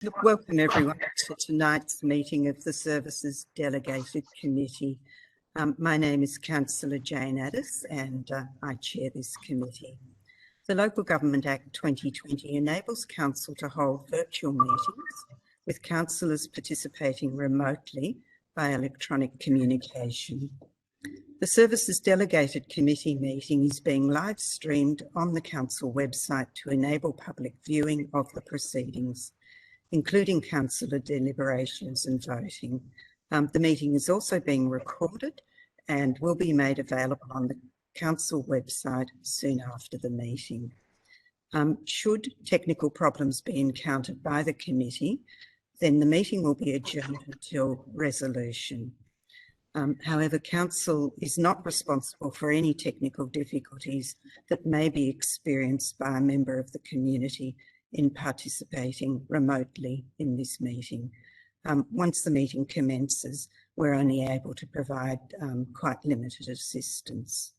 Look, welcome everyone to tonight's meeting of the Services Delegated Committee. My name is Councillor Jane Addis and I chair this committee. The Local Government Act 2020 enables Council to hold virtual meetings with councillors participating remotely by electronic communication. The Services Delegated Committee meeting is being live streamed on the Council website to enable public viewing of the proceedings, including councillor deliberations and voting. The meeting is also being recorded and will be made available on the council website soon after the meeting. Should technical problems be encountered by the committee, then the meeting will be adjourned until resolution. However, council is not responsible for any technical difficulties that may be experienced by a member of the community in participating remotely in this meeting. Once the meeting commences, we're only able to provide quite limited assistance.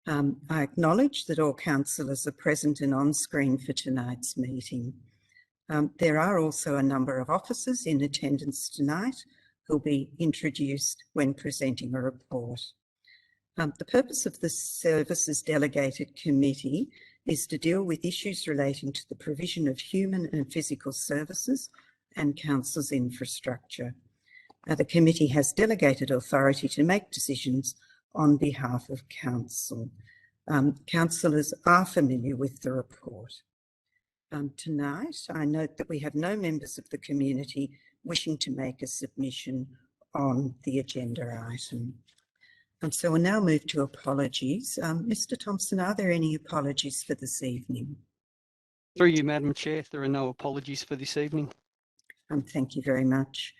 I acknowledge that all councillors are present and on screen for tonight's meeting. There are also a number of officers in attendance tonight who'll be introduced when presenting a report. The purpose of the Services Delegated Committee is to deal with issues relating to the provision of human and physical services and council's infrastructure. The committee has delegated authority to make decisions on behalf of council. Councillors are familiar with the report. Tonight, I note that we have no members of the community wishing to make a submission on the agenda item. So we'll now move to apologies. Mr. Thompson, are there any apologies for this evening? Through you, Madam Chair, there are no apologies for this evening. Thank you very much.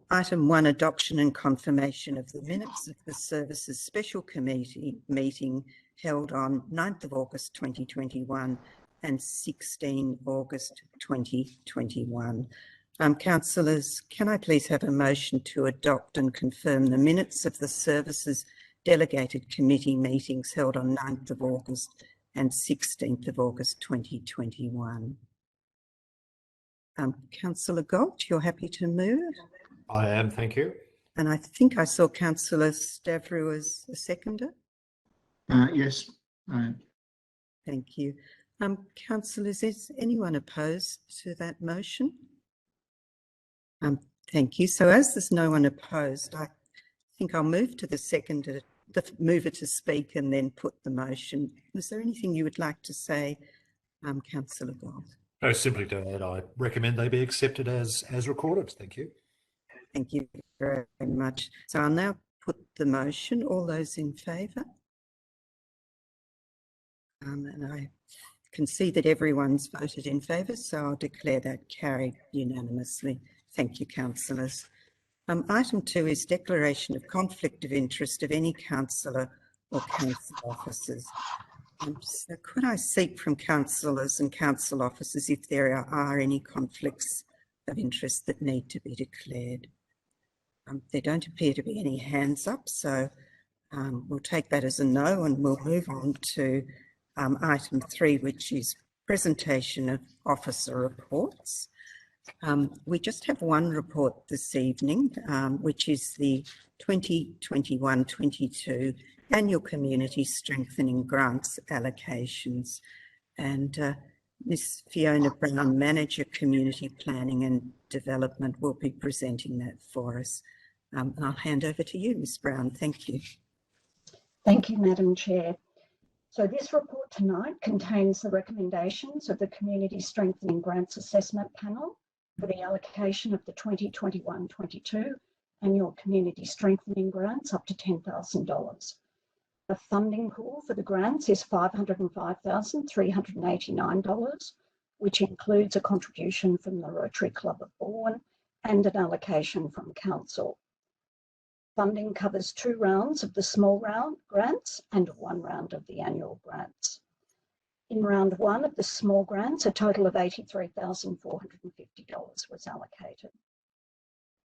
Item 1, adoption and confirmation of the minutes of the Services Special Committee meeting held on 9th of August 2021 and 16 August 2021. Councillors, can I please have a motion to adopt and confirm the minutes of the Services Delegated Committee meetings held on 9th of August and 16th of August 2021? Councillor Galt, you're happy to move? I am, thank you. And I think I saw Councillor Stavrou as a seconder? Yes. Thank you. Councillors, is anyone opposed to that motion? Thank you. So as there's no one opposed, I think I'll move to the mover to speak and then put the motion. Was there anything you would like to say, Councillor Gold? No, simply to add, I recommend they be accepted as recorded. Thank you. Thank you very much. So I'll now put the motion. All those in favour? And I can see that everyone's voted in favour, so I'll declare that carried unanimously. Thank you, councillors. Item 2 is declaration of conflict of interest of any councillor or council officers. So could I seek from councillors and council officers if there are any conflicts of interest that need to be declared? There don't appear to be any hands up, so we'll take that as a no, and we'll move on to item 3, which is presentation of officer reports. We just have one report this evening, which is the 2021-22 Annual Community Strengthening Grants Allocations. And Ms. Fiona Brown, Manager Community Planning and Development, will be presenting that for us. I'll hand over to you, Ms. Brown. Thank you. Thank you, Madam Chair. So this report tonight contains the recommendations of the Community Strengthening Grants Assessment Panel for the allocation of the 2021-22 Annual Community Strengthening Grants up to $10,000. The funding pool for the grants is $505,389, which includes a contribution from the Rotary Club of Bourne and an allocation from Council. Funding covers 2 rounds of the small round grants and 1 round of the annual grants. In round 1 of the small grants, a total of $83,450 was allocated.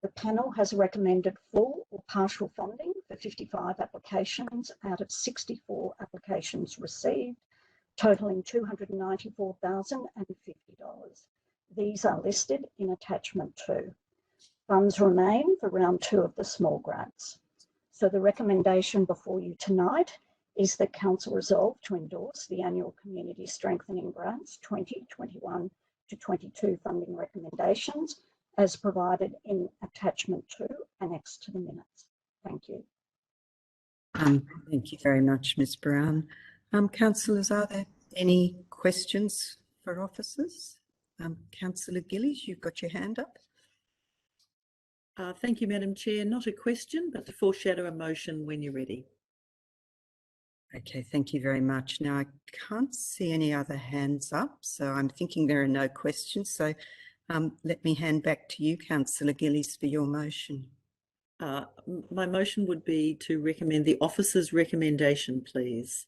The panel has recommended full or partial funding for 55 applications out of 64 applications received, totaling $294,050. These are listed in attachment 2. Funds remain for round 2 of the small grants. So the recommendation before you tonight is that Council resolve to endorse the annual Community Strengthening Grants 2021 to 22 funding recommendations as provided in attachment 2 annexed to the minutes. Thank you. Thank you very much, Ms Brown. Councillors, are there any questions for officers? Councillor Gillies, you've got your hand up. Thank you, Madam Chair. Not a question, but to foreshadow a motion when you're ready. Okay, thank you very much. Now, I can't see any other hands up, so I'm thinking there are no questions. So let me hand back to you, Councillor Gillies, for your motion. My motion would be to recommend the officer's recommendation, please.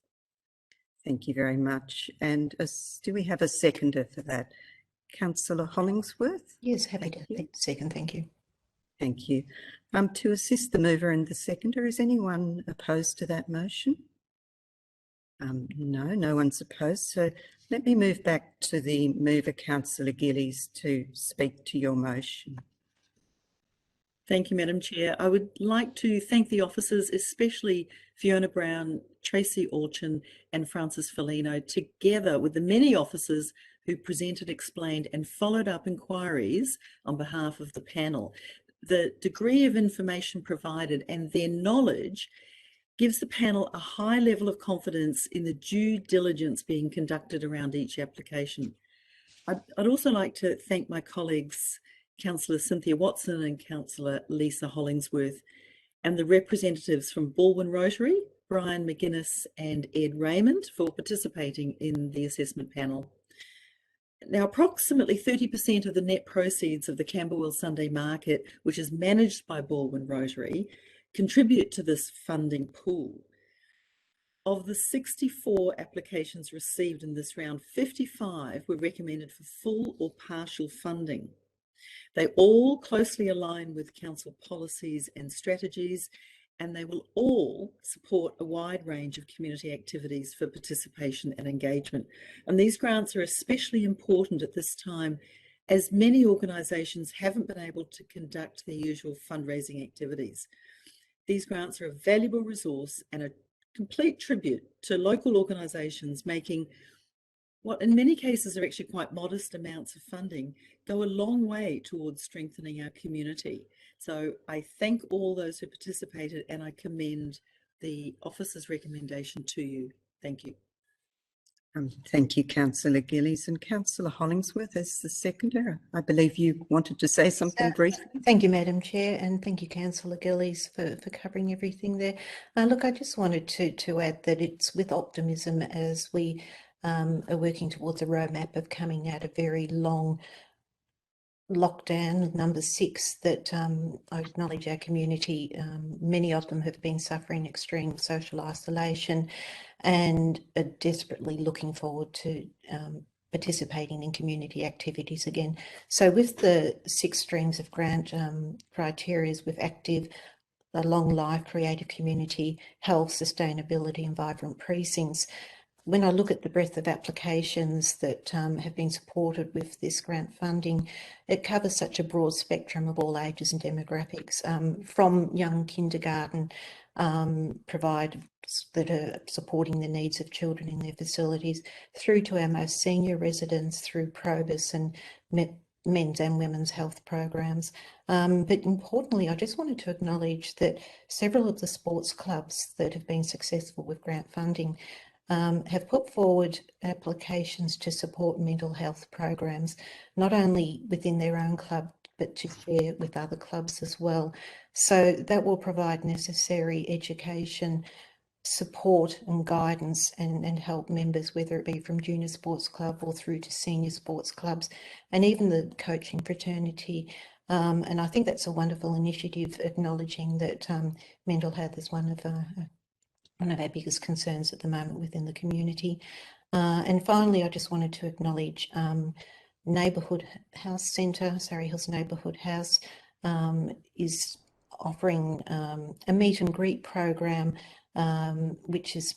Thank you very much. And do we have a seconder for that? Councillor Hollingsworth? Yes, happy Thank to you. second. Thank you. Thank you. To assist the mover and the seconder, is anyone opposed to that motion? No, no one's opposed. So let me move back to the mover, Councillor Gillies, to speak to your motion. Thank you, Madam Chair. I would like to thank the officers, especially Fiona Brown, Tracy Orchin and Francis Foligno, together with the many officers who presented, explained and followed up inquiries on behalf of the panel. The degree of information provided and their knowledge gives the panel a high level of confidence in the due diligence being conducted around each application. I'd also like to thank my colleagues, Councillor Cynthia Watson and Councillor Lisa Hollingsworth, and the representatives from Baldwin Rotary, Brian McGuinness and Ed Raymond, for participating in the assessment panel. Now, approximately 30% of the net proceeds of the Camberwell Sunday Market, which is managed by Baldwin Rotary, contribute to this funding pool. Of the 64 applications received in this round, 55 were recommended for full or partial funding. They all closely align with council policies and strategies, and they will all support a wide range of community activities for participation and engagement. And these grants are especially important at this time, as many organisations haven't been able to conduct their usual fundraising activities. These grants are a valuable resource and a complete tribute to local organisations making what in many cases are actually quite modest amounts of funding go a long way towards strengthening our community. So I thank all those who participated and I commend the officer's recommendation to you. Thank you. Thank you, Councillor Gillies. And Councillor Hollingsworth as the seconder. I believe you wanted to say something briefly. Thank you, Madam Chair, and thank you, Councillor Gillies, for covering everything there. Look, I just wanted to add that it's with optimism as we are working towards a roadmap of coming out of very long lockdown, number 6, that I acknowledge our community, many of them have been suffering extreme social isolation and are desperately looking forward to participating in community activities again. So with the 6 streams of grant criteria with active, a long life, creative community, health, sustainability and vibrant precincts, when I look at the breadth of applications that have been supported with this grant funding, it covers such a broad spectrum of all ages and demographics, from young kindergarten providers that are supporting the needs of children in their facilities, through to our most senior residents, through Probus and men's and women's health programs. But importantly, I just wanted to acknowledge that several of the sports clubs that have been successful with grant funding have put forward applications to support mental health programs, not only within their own club, but to share with other clubs as well. So that will provide necessary education, support and guidance and help members, whether it be from junior sports club or through to senior sports clubs, and even the coaching fraternity. And I think that's a wonderful initiative, acknowledging that mental health is one of our biggest concerns at the moment within the community. And finally, I just wanted to acknowledge Neighbourhood House Centre, Surrey Hills Neighbourhood House, is offering a meet and greet program, which is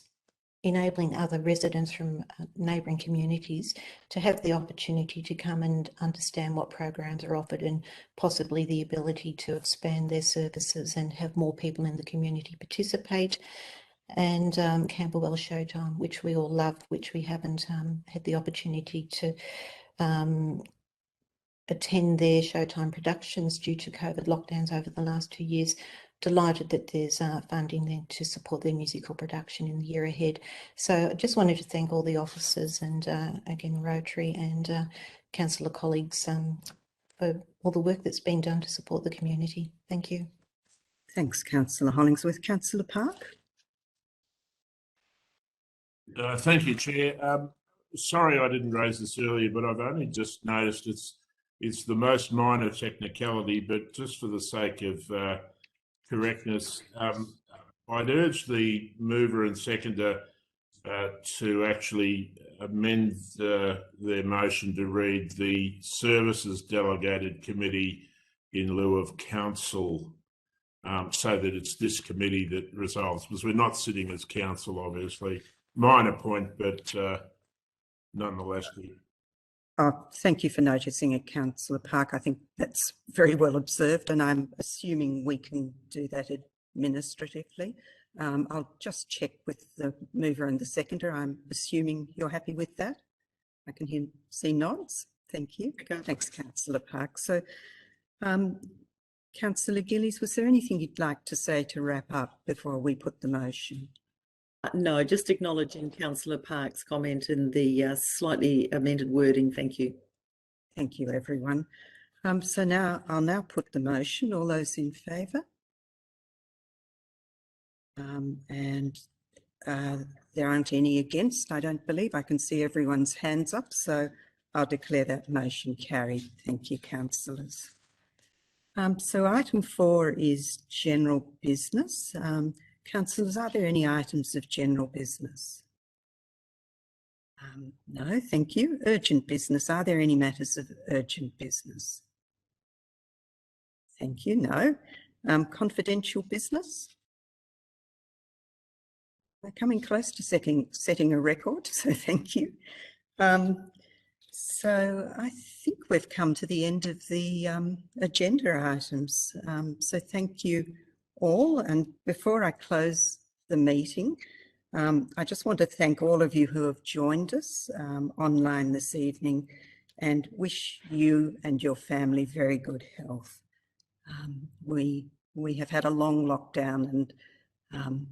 enabling other residents from neighbouring communities to have the opportunity to come and understand what programs are offered, and possibly the ability to expand their services and have more people in the community participate. And Camberwell Showtime, which we all love, which we haven't had the opportunity to attend their Showtime productions due to COVID lockdowns over the last 2 years. Delighted that there's funding there to support their musical production in the year ahead. So I just wanted to thank all the officers and again Rotary and councillor colleagues for all the work that's been done to support the community. Thank you. Thanks, Councillor Hollingsworth. Councillor Park? Thank you, Chair. Sorry I didn't raise this earlier, but I've only just noticed it's the most minor technicality, but just for the sake of correctness, I'd urge the mover and seconder to actually amend their motion to read the Services Delegated Committee in lieu of Council, so that it's this committee that resolves, because we're not sitting as Council, obviously. Minor point, but nonetheless. Oh, thank you for noticing it, Councillor Park. I think that's very well observed, and I'm assuming we can do that administratively. I'll just check with the mover and the seconder. I'm assuming you're happy with that. I can see nods. Thank you. Okay. Thanks, Councillor Park. So, Councillor Gillies, was there anything you'd like to say to wrap up before we put the motion? No, just acknowledging Councillor Park's comment in the slightly amended wording. Thank you. Thank you, everyone. So now I'll now put the motion. All those in favour? There aren't any against, I don't believe. I can see everyone's hands up, so I'll declare that motion carried. Thank you, councillors. So item 4 is general business. Councillors, are there any items of general business? No, thank you. Urgent business. Are there any matters of urgent business? Thank you. No. Confidential business? We're coming close to setting a record, so thank you. So I think we've come to the end of the agenda items. So thank you all. And before I close the meeting, I just want to thank all of you who have joined us online this evening and wish you and your family very good health. We have had a long lockdown, and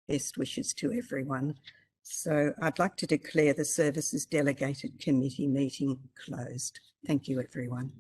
best wishes to everyone. So I'd like to declare the Services Delegated Committee meeting closed. Thank you, everyone.